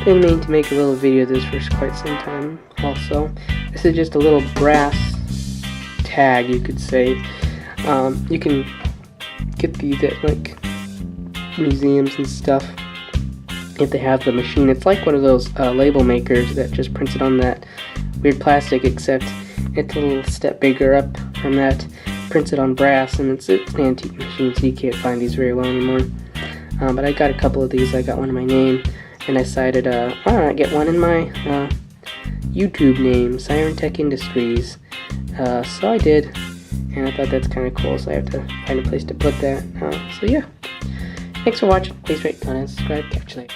Been meaning to make a little video of this for quite some time also. This is just a little brass tag, you could say. You can get these at like museums and stuff if they have the machine. It's like one of those label makers that just prints it on that weird plastic, except it's a little step bigger up from that. Prints it on brass, and it's an antique machine, so you can't find these very well anymore. But I got a couple of these. I got one in my name, and I decided, why not get one in my YouTube name, Siren Tech Industries. So I did, and I thought that's kind of cool, so I have to find a place to put that. So yeah, thanks for watching. Please rate, comment, and subscribe. Catch you later.